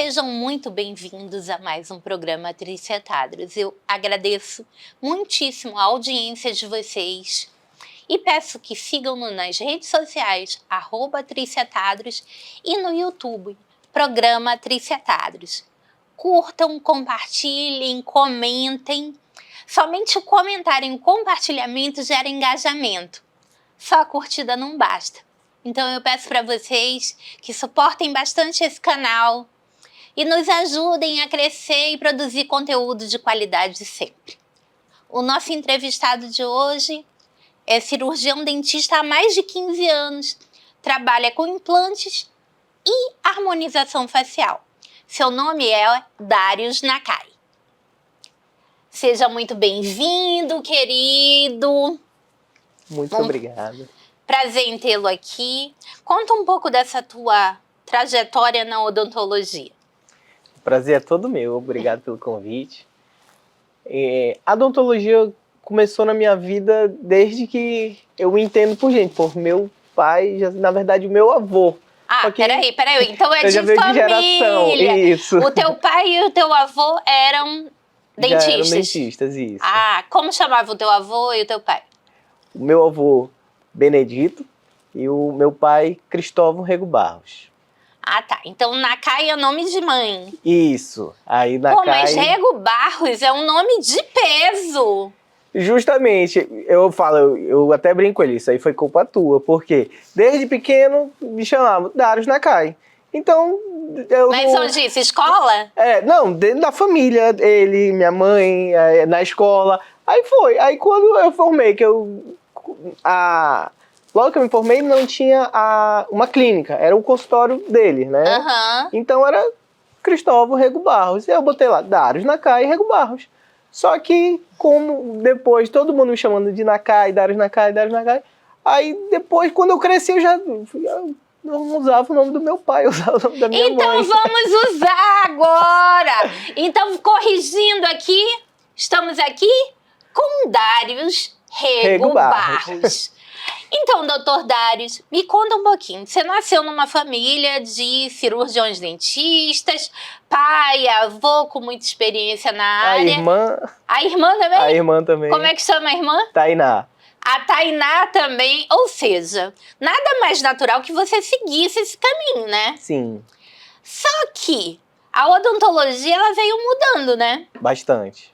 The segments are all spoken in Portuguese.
Sejam muito bem-vindos a mais um programa Tricetados. Eu agradeço muitíssimo a audiência de vocês e peço que sigam-nos nas redes sociais, @Tricetados, e no YouTube, Programa Tricetados. Curtam, compartilhem, comentem. Somente o comentário e o compartilhamento gera engajamento. Só a curtida não basta. Então eu peço para vocês que suportem bastante esse canal e nos ajudem a crescer e produzir conteúdo de qualidade sempre. O nosso entrevistado de hoje é cirurgião dentista há mais de 15 anos, trabalha com implantes e harmonização facial. Seu nome é Darius Nakai. Seja muito bem-vindo, querido. Muito obrigado. Prazer em tê-lo aqui. Conta um pouco dessa tua trajetória na odontologia. O prazer é todo meu, obrigado pelo convite. A odontologia começou na minha vida desde que eu me entendo por gente, por meu pai, na verdade o meu avô. Peraí, então é de família. Geração, isso. O teu pai e o teu avô eram dentistas? Já eram dentistas, isso. Como chamava o teu avô e o teu pai? O meu avô, Benedito, e o meu pai, Cristóvão Rego Barros. Tá. Então Nakai é nome de mãe. Isso. Aí Nakai... mas Rego Barros é um nome de peso. Justamente, eu até brinco com ele, isso aí foi culpa tua, porque desde pequeno me chamavam Darius Nakai. Então, Mas onde isso? Escola? Não, dentro da família, ele, minha mãe, na escola. Aí foi. Aí quando eu formei, logo que eu me formei, não tinha uma clínica, era o consultório dele, né? Uhum. Então era Cristóvão Rego Barros. E eu botei lá, Darius Nakai e Rego Barros. Só que, como depois todo mundo me chamando de Nakai, Darius Nakai, aí depois, quando eu cresci, eu não usava o nome do meu pai, eu usava o nome da minha mãe. Então vamos usar agora! Então, corrigindo aqui, estamos aqui com Darius Rego Barros. Então, doutor Darius, me conta um pouquinho. Você nasceu numa família de cirurgiões dentistas, pai, avô com muita experiência na área. A irmã também? A irmã também. Como é que chama a irmã? Tainá. A Tainá também, ou seja, nada mais natural que você seguisse esse caminho, né? Sim. Só que a odontologia, ela veio mudando, né? Bastante.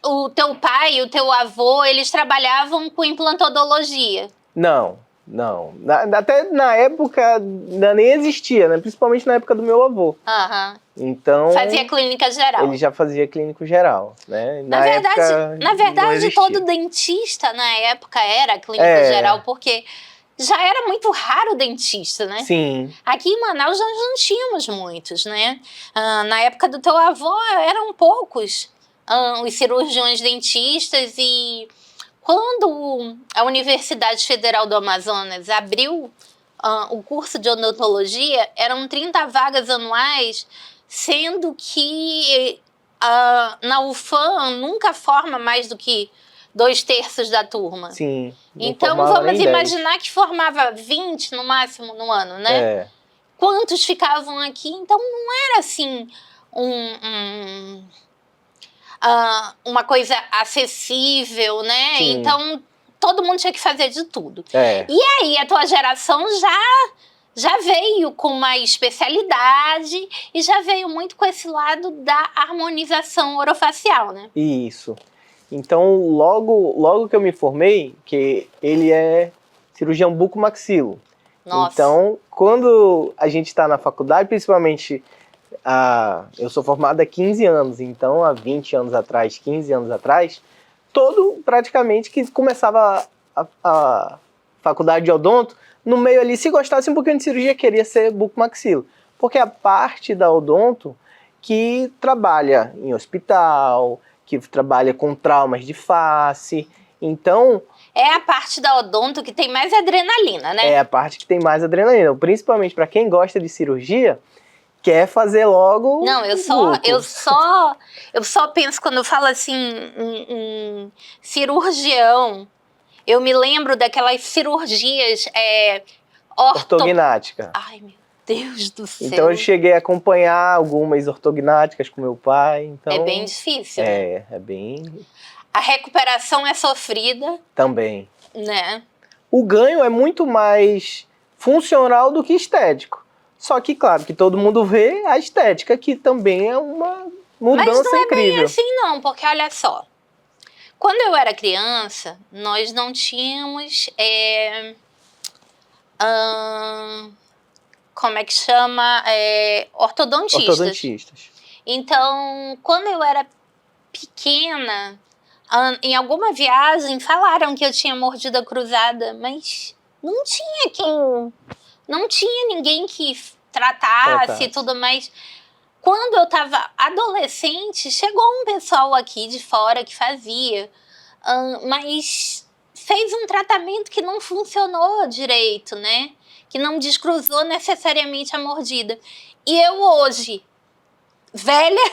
O teu pai e o teu avô, eles trabalhavam com implantodologia? Não. Até na época nem existia, né? Principalmente na época do meu avô. Então... Fazia clínica geral. Ele já fazia clínico geral, né? Na verdade, todo dentista na época era clínica geral, porque já era muito raro o dentista, né? Sim. Aqui em Manaus nós não tínhamos muitos, né? Na época do teu avô eram poucos os cirurgiões dentistas, e quando a Universidade Federal do Amazonas abriu o curso de odontologia, eram 30 vagas anuais, sendo que na UFAM nunca forma mais do que 2/3 da turma. Sim. Então vamos imaginar que formava 20 no máximo no ano, né? Quantos ficavam aqui? Então não era assim uma coisa acessível, né? Sim. Então todo mundo tinha que fazer de tudo. E aí a tua geração já veio com uma especialidade e já veio muito com esse lado da harmonização orofacial, né? Isso. Então, logo que eu me formei, que ele é cirurgião bucomaxilo. Nossa. Então, quando a gente está na faculdade, principalmente, eu sou formado há 15 anos, então há 20 anos atrás, 15 anos atrás, praticamente que começava a faculdade de odonto, no meio ali, se gostasse um pouquinho de cirurgia, queria ser bucomaxilo. Porque a parte da odonto que trabalha em hospital, que trabalha com traumas de face, então... É a parte da odonto que tem mais adrenalina, né? É a parte que tem mais adrenalina, principalmente para quem gosta de cirurgia, quer fazer logo... Não, eu só penso, quando eu falo assim em cirurgião, eu me lembro daquelas cirurgias ortognática. Ai, meu... Deus do céu. Então eu cheguei a acompanhar algumas ortognáticas com meu pai. Então, É bem difícil, né? É bem... A recuperação é sofrida, Também. né? O ganho é muito mais funcional do que estético. Só que, claro, que todo mundo vê a estética, que também é uma mudança Mas não é incrível. bem assim não, porque olha só. Quando eu era criança, nós não tínhamos... como é que chama? Ortodontistas. Ortodontistas. Então, quando eu era pequena, em alguma viagem falaram que eu tinha mordida cruzada, mas não tinha ninguém que tratasse e tudo mais. Quando eu estava adolescente, chegou um pessoal aqui de fora que fazia, mas fez um tratamento que não funcionou direito, né? Que não descruzou necessariamente a mordida. E eu hoje, velha,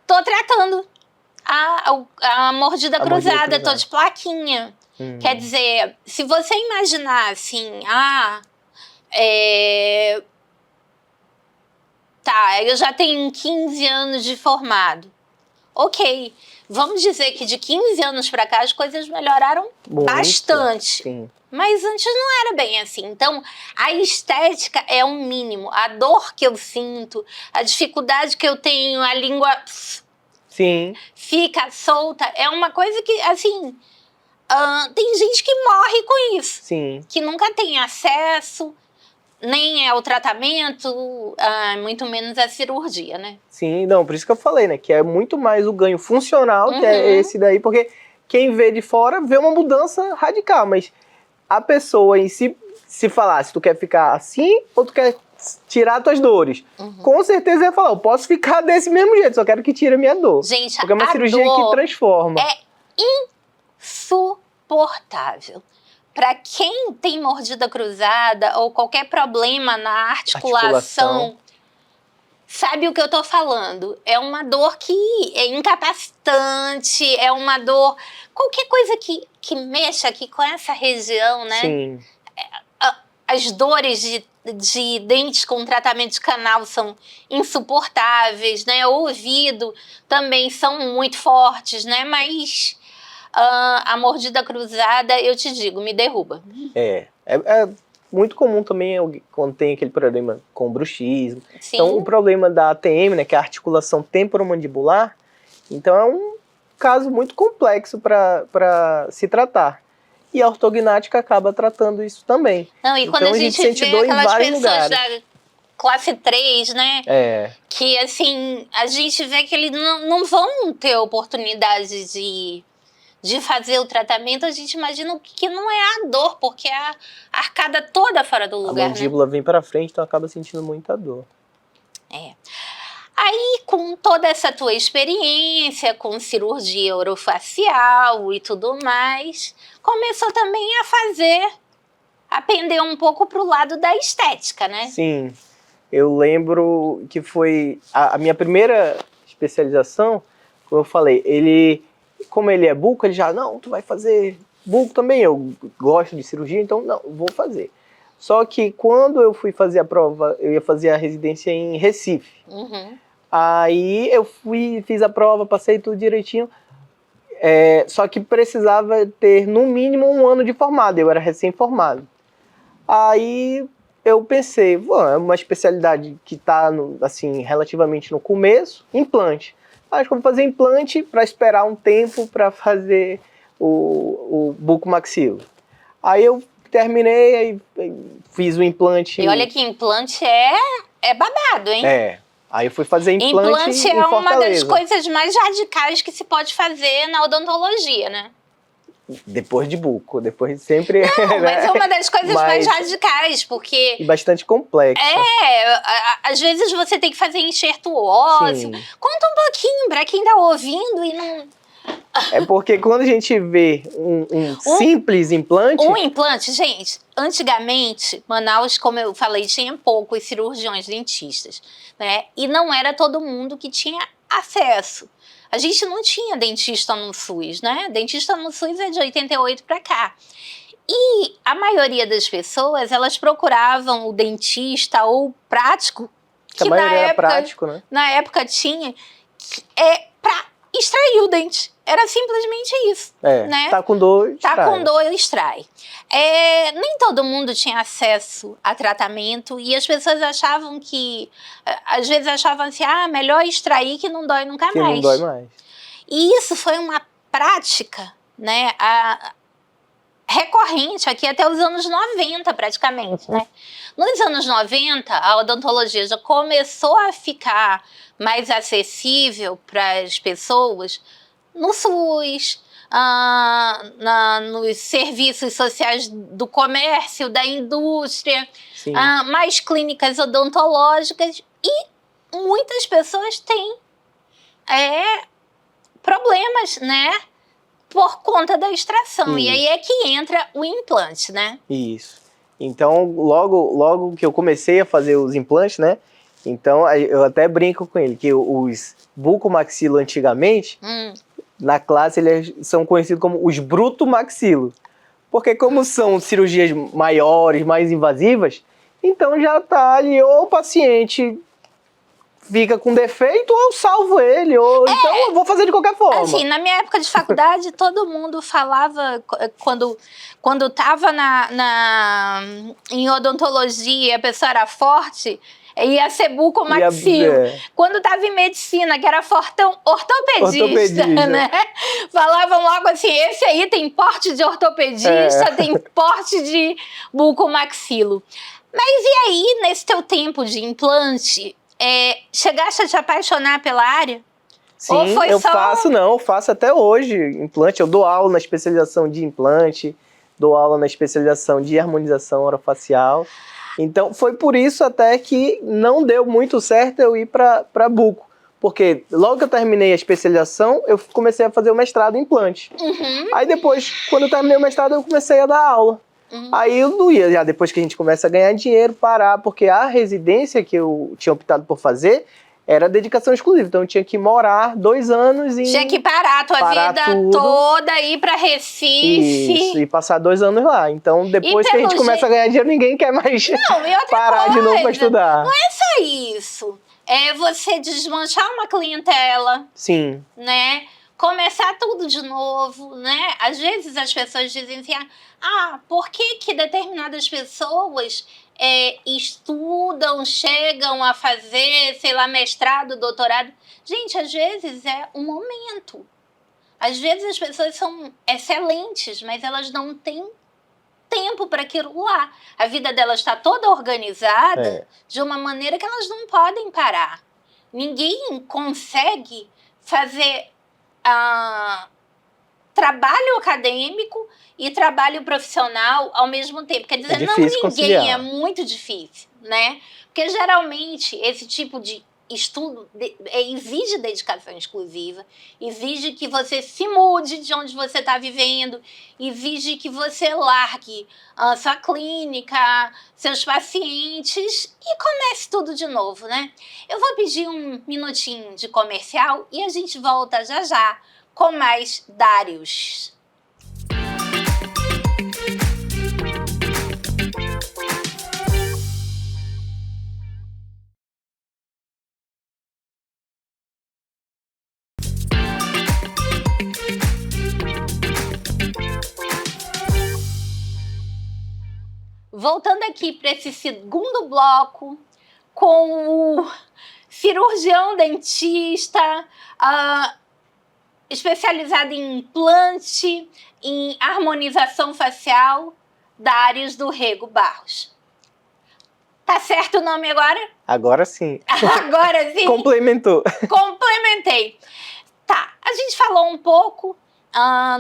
tô tratando a mordida cruzada, tô de plaquinha. Quer dizer, se você imaginar assim, tá, eu já tenho 15 anos de formado. Ok, vamos dizer que de 15 anos para cá as coisas melhoraram bastante. Sim. Mas antes não era bem assim. Então, a estética é um mínimo. A dor que eu sinto, a dificuldade que eu tenho, a língua fica solta, é uma coisa que, assim, tem gente que morre com isso. Sim. Que nunca tem acesso, nem ao tratamento, muito menos à cirurgia, né? Sim, não, por isso que eu falei, né? Que é muito mais o ganho funcional, que é esse daí, porque quem vê de fora vê uma mudança radical, mas a pessoa em si, se falar se tu quer ficar assim ou tu quer tirar tuas dores, com certeza ia falar, eu posso ficar desse mesmo jeito, só quero que tire a minha dor. Gente, porque é uma cirurgia que transforma. É insuportável. Para quem tem mordida cruzada ou qualquer problema na articulação, sabe o que eu tô falando. É uma dor que é incapacitante, é uma dor... Qualquer coisa que mexa aqui com essa região, né? Sim. As dores de dentes com tratamento de canal são insuportáveis, né? O ouvido também são muito fortes, né? Mas... a mordida cruzada, eu te digo, me derruba. É muito comum também quando tem aquele problema com bruxismo. Sim. Então, o problema da ATM, né, que é a articulação temporomandibular, então é um caso muito complexo para se tratar. E a ortognática acaba tratando isso também. Não, e quando então, a gente sente vê dor em aquelas vários pessoas lugares. da classe 3, né? Que, assim, a gente vê que eles não vão ter oportunidade de fazer o tratamento, a gente imagina que não é a dor, porque é a arcada toda fora do lugar, a mandíbula vem para frente, então acaba sentindo muita dor. Aí, com toda essa tua experiência com cirurgia orofacial e tudo mais, começou também a pender um pouco pro lado da estética, né? Sim, eu lembro que foi a minha primeira especialização, como eu falei, como ele é buco, ele já, não, tu vai fazer buco também, eu gosto de cirurgia, então não, vou fazer. Só que quando eu fui fazer a prova, eu ia fazer a residência em Recife. Aí eu fiz a prova, passei tudo direitinho, só que precisava ter no mínimo 1 ano de formado, eu era recém-formado. Aí eu pensei, é uma especialidade que está assim, relativamente no começo, implante. Acho que eu vou fazer implante para esperar um tempo para fazer o bucomaxilo. Aí eu terminei, aí fiz o implante. E olha que implante é babado, hein? Aí eu fui fazer implante em Fortaleza. É uma das coisas mais radicais que se pode fazer na odontologia, né? Depois de buco, depois sempre... Não, mas é uma das coisas mais radicais, porque... E bastante complexa. Às vezes você tem que fazer enxerto ósseo. Sim. Conta um pouquinho pra quem tá ouvindo e não... É porque quando a gente vê um simples implante... Um implante, gente, antigamente, Manaus, como eu falei, tinha poucos cirurgiões dentistas, né? E não era todo mundo que tinha acesso. A gente não tinha dentista no SUS, né? Dentista no SUS é de 88 para cá. E a maioria das pessoas, elas procuravam o dentista ou o prático, Que a maioria era prático, né? na época tinha, para extrair o dente. Era simplesmente isso, né? Tá com dor, extrai. Tá com dor, extrai. Nem todo mundo tinha acesso a tratamento e as pessoas achavam que, às vezes achavam assim, melhor extrair que não dói nunca mais. Que não dói mais. E isso foi uma prática, né, recorrente aqui até os anos 90, praticamente, né? Nos anos 90, a odontologia já começou a ficar mais acessível para as pessoas no SUS, nos serviços sociais do comércio, da indústria, mais clínicas odontológicas, e muitas pessoas têm problemas, né, por conta da extração. Isso. E aí é que entra o implante, né? Isso. Então, logo que eu comecei a fazer os implantes, né? Então, eu até brinco com ele, que os bucomaxilo antigamente, na classe, eles são conhecidos como os brutomaxilo. Porque como são cirurgias maiores, mais invasivas, então já tá ali, ou o paciente fica com defeito, ou eu salvo ele, ou então eu vou fazer de qualquer forma. Assim, na minha época de faculdade, todo mundo falava, quando tava em odontologia, a pessoa era forte, ia ser bucomaxilo. Quando tava em medicina, que era fortão, ortopedista, né? Falavam logo assim, esse aí tem porte de ortopedista, tem porte de bucomaxilo. Mas e aí, nesse teu tempo de implante, chegaste a te apaixonar pela área? Sim, eu faço até hoje implante. Eu dou aula na especialização de implante, dou aula na especialização de harmonização orofacial. Então, foi por isso até que não deu muito certo eu ir para buco. Porque logo que eu terminei a especialização, eu comecei a fazer o mestrado em implante. Aí depois, quando eu terminei o mestrado, eu comecei a dar aula. Aí eu não ia, já depois que a gente começa a ganhar dinheiro, parar, porque a residência que eu tinha optado por fazer era dedicação exclusiva, então eu tinha que morar 2 anos e... Tinha que parar a tua vida toda, ir pra Recife. Isso, e passar 2 anos lá. Então depois que a gente começa a ganhar dinheiro, ninguém quer mais parar de novo pra estudar. Não é só isso, é você desmanchar uma clientela. Sim. Né? Começar tudo de novo, né? Às vezes as pessoas dizem assim, por que determinadas pessoas estudam, chegam a fazer, sei lá, mestrado, doutorado? Gente, às vezes é um momento. Às vezes as pessoas são excelentes, mas elas não têm tempo para aquilo lá. A vida delas está toda organizada de uma maneira que elas não podem parar. Ninguém consegue fazer trabalho acadêmico e trabalho profissional ao mesmo tempo. Quer dizer, ninguém, é muito difícil, né? Porque geralmente esse tipo de estudo exige dedicação exclusiva, exige que você se mude de onde você está vivendo, exige que você largue a sua clínica, seus pacientes e comece tudo de novo, né? Eu vou pedir um minutinho de comercial e a gente volta já já com mais Dários. Voltando aqui para esse segundo bloco, com o cirurgião dentista, especializado em implante, em harmonização facial, Dários do Rego Barros. Tá certo o nome agora? Agora sim. Agora sim? Complementou. Complementei. Tá, a gente falou um pouco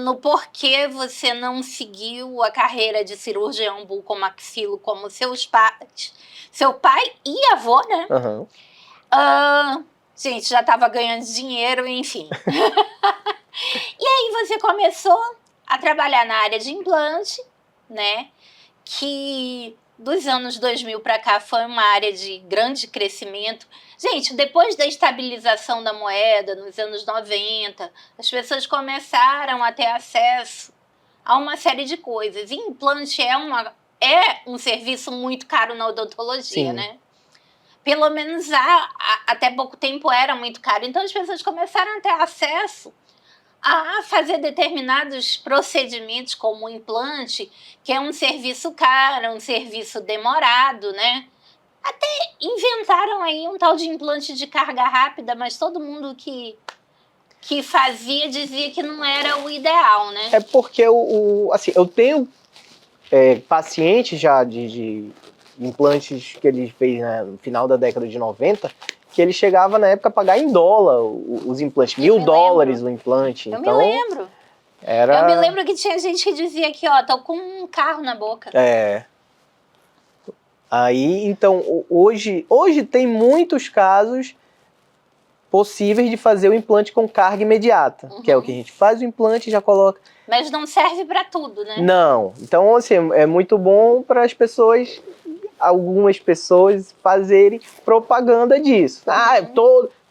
no porquê você não seguiu a carreira de cirurgião bucomaxilo como seus pais, seu pai e avô, né? Gente, já estava ganhando dinheiro, enfim. E aí você começou a trabalhar na área de implante, né? Que dos anos 2000 para cá foi uma área de grande crescimento. Gente, depois da estabilização da moeda, nos anos 90, as pessoas começaram a ter acesso a uma série de coisas. E implante é um serviço muito caro na odontologia, Sim. né? Pelo menos até pouco tempo era muito caro. Então as pessoas começaram a ter acesso a fazer determinados procedimentos, como o implante, que é um serviço caro, um serviço demorado, né? Até inventaram aí um tal de implante de carga rápida, mas todo mundo que fazia dizia que não era o ideal, né? É porque assim, eu tenho pacientes já de implantes que ele fez, né, no final da década de 90, que ele chegava na época a pagar em dólar os implantes, $1.000 o implante. Eu Então, me lembro. Eu me lembro que tinha gente que dizia aqui, ó, tô com um carro na boca. Aí, então, hoje tem muitos casos possíveis de fazer o implante com carga imediata, que é o que a gente faz o implante e já coloca. Mas não serve para tudo, né? Não. Então, assim, é muito bom para as pessoas, algumas pessoas fazerem propaganda disso.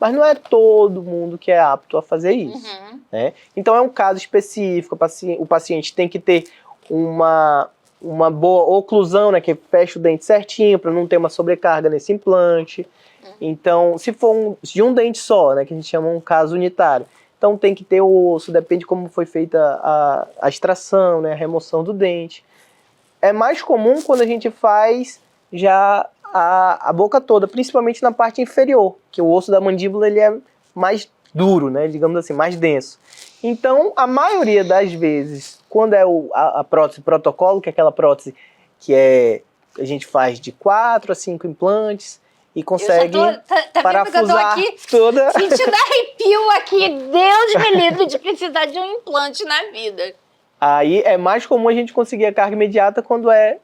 Mas não é todo mundo que é apto a fazer isso. Né? Então, é um caso específico, o paciente tem que ter uma boa oclusão, né, que fecha o dente certinho para não ter uma sobrecarga nesse implante. Então, se for de um dente só, né, que a gente chama um caso unitário, então tem que ter o osso, depende de como foi feita a extração, né, a remoção do dente. É mais comum quando a gente faz já a boca toda, principalmente na parte inferior, que o osso da mandíbula ele é mais duro, né, digamos assim, mais denso. Então, a maioria das vezes, quando é a prótese protocolo, que é aquela prótese que a gente faz de 4 a 5 implantes e consegue parafusar toda... Sentindo arrepio aqui, Deus me livre de precisar de um implante na vida. Aí é mais comum a gente conseguir a carga imediata quando é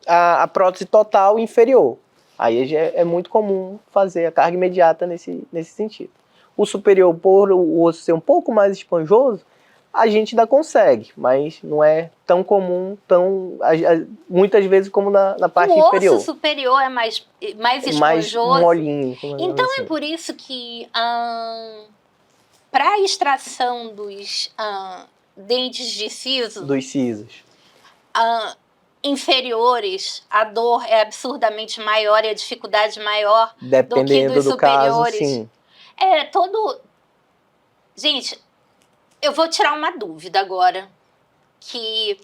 a prótese total inferior. Aí é muito comum fazer a carga imediata nesse sentido. O superior, por o osso ser um pouco mais esponjoso, a gente ainda consegue, mas não é tão comum, muitas vezes como na parte inferior. O osso superior é mais esponjoso. Mais molinho. Então assim. É por isso que para a extração dos dentes de siso... Dos sisos. Inferiores, a dor é absurdamente maior e a dificuldade maior do que dos superiores. Caso, sim. Gente, eu vou tirar uma dúvida agora. Que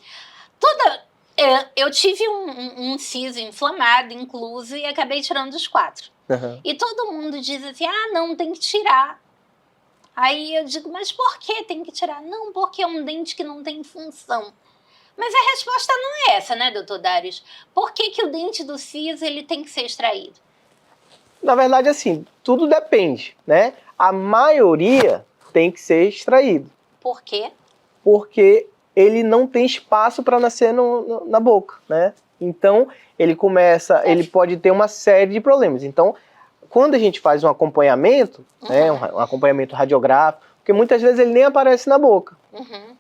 eu tive um siso inflamado, incluso, e acabei tirando os 4. E todo mundo diz assim, não, tem que tirar. Aí eu digo, mas por que tem que tirar? Não, porque é um dente que não tem função. Mas a resposta não é essa, né, doutor Darius? Por que o dente do siso ele tem que ser extraído? Na verdade, assim, tudo depende, né? A maioria tem que ser extraído. Por quê? Porque ele não tem espaço para nascer na boca, né? Então, ele pode ter uma série de problemas. Então, quando a gente faz um acompanhamento, né, um acompanhamento radiográfico, porque muitas vezes ele nem aparece na boca.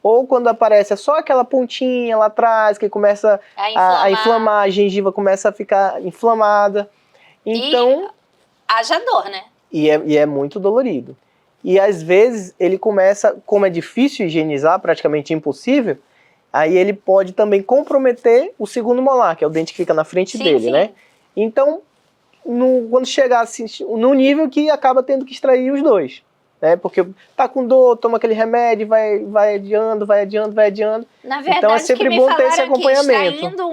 Ou quando aparece é só aquela pontinha lá atrás, que começa a inflamar, a gengiva começa a ficar inflamada. Então, haja dor, né? E é muito dolorido. E às vezes ele começa, como é difícil higienizar, praticamente impossível, aí ele pode também comprometer o segundo molar, que é o dente que fica na frente dele, né? Então, quando chegar assim, no nível que acaba tendo que extrair os dois, né? Porque tá com dor, toma aquele remédio, vai adiando. Na verdade, então é sempre bom ter esse acompanhamento. Extraindo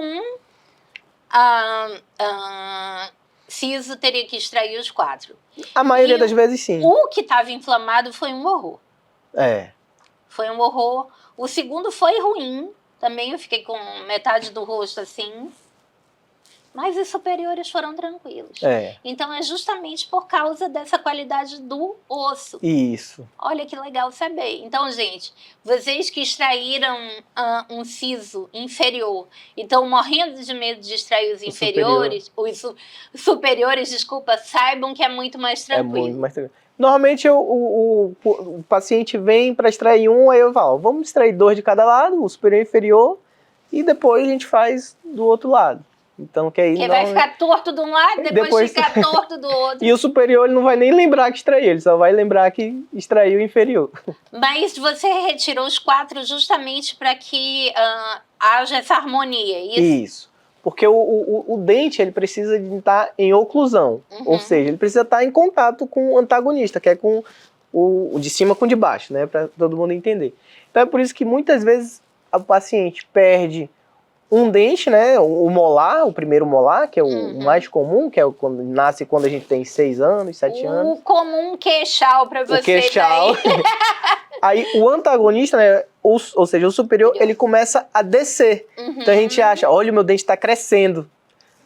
siso teria que extrair os 4. A maioria das vezes, sim. O que estava inflamado foi um horror. Foi um horror. O segundo foi ruim. Também eu fiquei com metade do rosto assim. Mas os superiores foram tranquilos. Então é justamente por causa dessa qualidade do osso. Isso. Olha que legal saber. Então, gente, vocês que extraíram um siso inferior e estão morrendo de medo de extrair os inferiores, os superiores, desculpa, saibam que é muito mais tranquilo. É muito mais tranquilo. Normalmente o paciente vem para extrair um, aí eu falo, vamos extrair 2 de cada lado, o superior e o inferior, e depois a gente faz do outro lado. Então, que aí Que vai ficar torto de um lado, depois ficar torto do outro. E o superior ele não vai nem lembrar que extraiu, ele só vai lembrar que extraiu o inferior. Mas você retirou os 4 justamente para que haja essa harmonia, isso? Isso. Porque o dente ele precisa de estar em oclusão, ou seja, ele precisa estar em contato com o antagonista, que é com o de cima com o de baixo, né, para todo mundo entender. Então é por isso que muitas vezes o paciente perde um dente, né, o molar, o primeiro molar, que é o mais comum, que é quando nasce quando a gente tem 6 anos, 7 anos. O comum queixal para você. O queixal. Aí o antagonista, né, ou seja, o superior, ele começa a descer. Então a gente acha, olha, o meu dente está crescendo.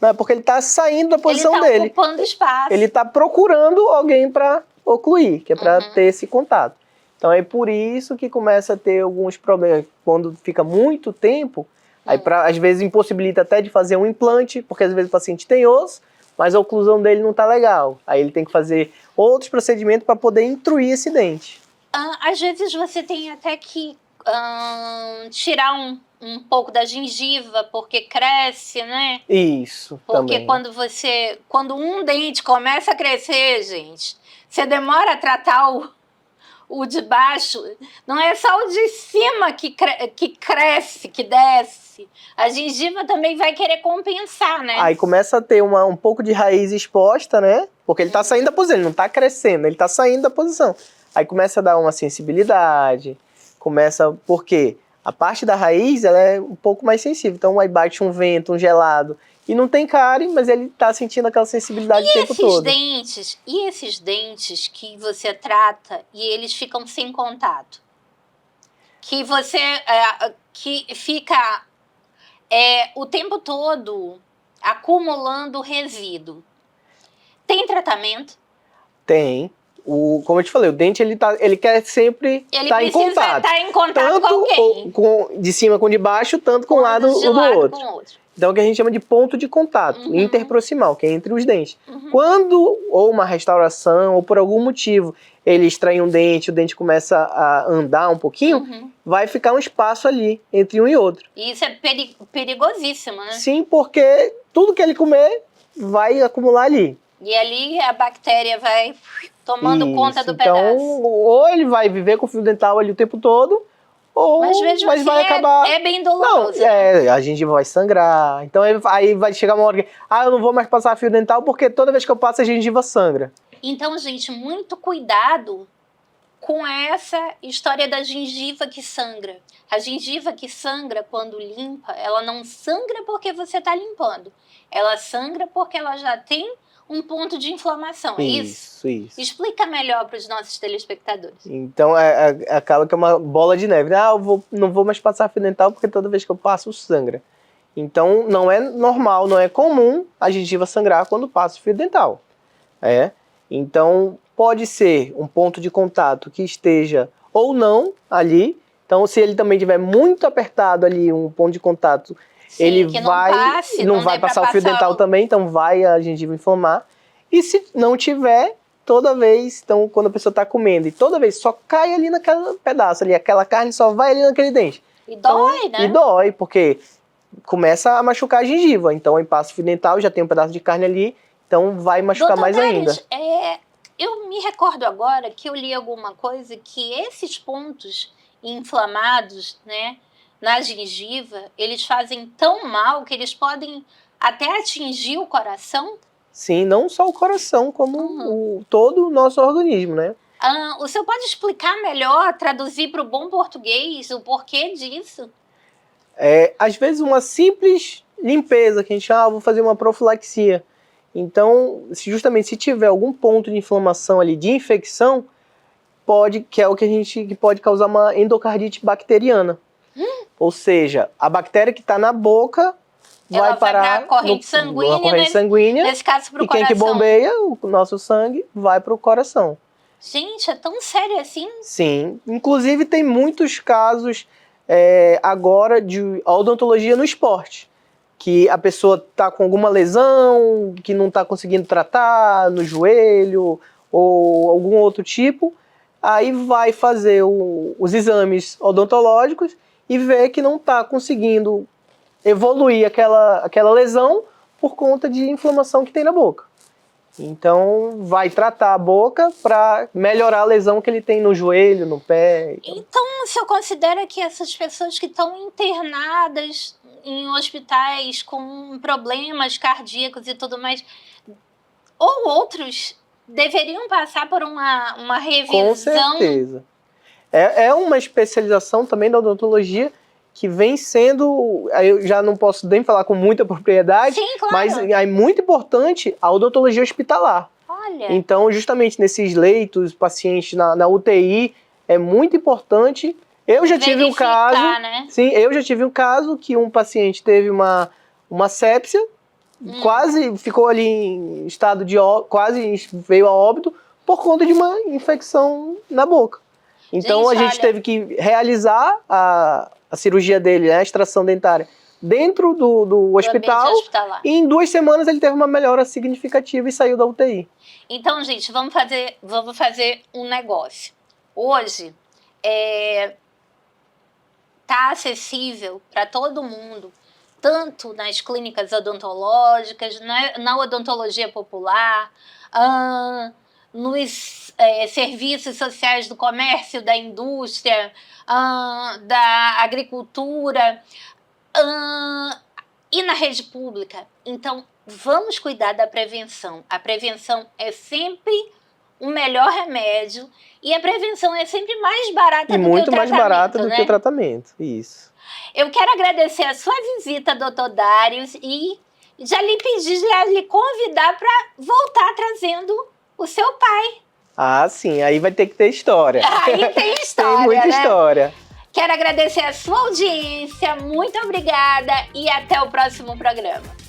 Não, é porque ele está saindo da posição dele. Ele está ocupando espaço. Ele está procurando alguém para ocluir, que é para ter esse contato. Então é por isso que começa a ter alguns problemas. Quando fica muito tempo, aí às vezes impossibilita até de fazer um implante, porque às vezes o paciente tem osso, mas a oclusão dele não está legal. Aí ele tem que fazer outros procedimentos para poder intruir esse dente. Às vezes você tem até que tirar um pouco da gengiva, porque cresce, né? Isso, porque também. Quando um dente começa a crescer, gente, você demora a tratar o de baixo, não é só o de cima que cresce, que desce. A gengiva também vai querer compensar, né? Aí começa a ter um pouco de raiz exposta, né? Porque ele tá saindo da posição, ele não tá crescendo, ele tá saindo da posição. Aí começa a dar uma sensibilidade, porque a parte da raiz ela é um pouco mais sensível. Então aí bate um vento, um gelado, e não tem cárie, mas ele tá sentindo aquela sensibilidade o tempo todo. E esses dentes que você trata e eles ficam sem contato? Que você que fica o tempo todo acumulando resíduo. Tem tratamento? Tem. Como eu te falei, o dente ele quer sempre estar em contato. Ele precisa estar em contato com alguém. De cima com de baixo, tanto com um lado ou do outro. Então, o que a gente chama de ponto de contato interproximal, que é entre os dentes. Quando, ou uma restauração, ou por algum motivo, ele extrai um dente, o dente começa a andar um pouquinho, vai ficar um espaço ali, entre um e outro. E isso é perigosíssimo, né? Sim, porque tudo que ele comer vai acumular ali. E ali a bactéria vai tomando conta do pedaço. Então, ou ele vai viver com o fio dental ali o tempo todo, mas vai acabar... É bem doloroso. Não, a gengiva vai sangrar. Então aí vai chegar uma hora que... eu não vou mais passar fio dental porque toda vez que eu passo a gengiva sangra. Então, gente, muito cuidado com essa história da gengiva que sangra. A gengiva que sangra, quando limpa, ela não sangra porque você está limpando. Ela sangra porque ela já tem um ponto de inflamação, é isso? Isso. Explica melhor para os nossos telespectadores. Então, acaba que é uma bola de neve. Não vou mais passar fio dental porque toda vez que eu passo, sangra. Então, não é normal, não é comum a gengiva sangrar quando passa fio dental. Então, pode ser um ponto de contato que esteja ou não ali. Então, se ele também tiver muito apertado ali, um ponto de contato... Sim, ele não vai passar o fio dental também, então vai a gengiva inflamar. E se não tiver, toda vez, então quando a pessoa está comendo e toda vez só cai ali naquele pedaço ali, aquela carne só vai ali naquele dente. E dói, né? E dói, porque começa a machucar a gengiva. Então aí passa o fio dental, já tem um pedaço de carne ali, então vai machucar mais ainda. Eu me recordo agora que eu li alguma coisa que esses pontos inflamados, né, na gengiva, eles fazem tão mal que eles podem até atingir o coração? Sim, não só o coração, como todo o nosso organismo, né? O senhor pode explicar melhor, traduzir para o bom português, o porquê disso? Às vezes uma simples limpeza, que a gente vou fazer uma profilaxia. Então, justamente se tiver algum ponto de inflamação ali, de infecção, que é o que pode causar uma endocardite bacteriana. Ou seja, a bactéria que está na boca vai parar na corrente sanguínea, nesse caso para o coração. E quem que bombeia o nosso sangue vai para o coração. Gente, é tão sério assim? Sim, inclusive tem muitos casos agora de odontologia no esporte. Que a pessoa está com alguma lesão, que não está conseguindo tratar no joelho ou algum outro tipo, aí vai fazer os exames odontológicos e vê que não está conseguindo evoluir aquela lesão por conta de inflamação que tem na boca. Então, vai tratar a boca para melhorar a lesão que ele tem no joelho, no pé. Então, o senhor considera que essas pessoas que estão internadas em hospitais com problemas cardíacos e tudo mais, ou outros, deveriam passar por uma revisão? Com certeza. É uma especialização também da odontologia que vem sendo, eu já não posso nem falar com muita propriedade, Sim, claro. mas é muito importante a odontologia hospitalar. Olha. Então, justamente nesses leitos, pacientes na UTI, é muito importante. Eu já tive um caso, né? sim, eu já tive um caso que um paciente teve uma sepsia, quase ficou ali em estado de quase veio a óbito por conta de uma infecção na boca. Então, Gente, a gente teve que realizar a cirurgia dele, né, a extração dentária, dentro do hospital, e em 2 semanas ele teve uma melhora significativa e saiu da UTI. Então, gente, vamos fazer um negócio. Hoje, tá acessível para todo mundo, tanto nas clínicas odontológicas, na odontologia popular, nos serviços sociais do comércio, da indústria, da agricultura, e na rede pública. Então, vamos cuidar da prevenção. A prevenção é sempre o melhor remédio e a prevenção é sempre mais barata do que o tratamento. E muito mais barata do que o tratamento, isso. Eu quero agradecer a sua visita, doutor Darius, e já lhe pedir, já lhe convidar para voltar trazendo o seu pai. Ah, sim, aí vai ter que ter história. Aí tem história, tem muita história. Quero agradecer a sua audiência, muito obrigada e até o próximo programa.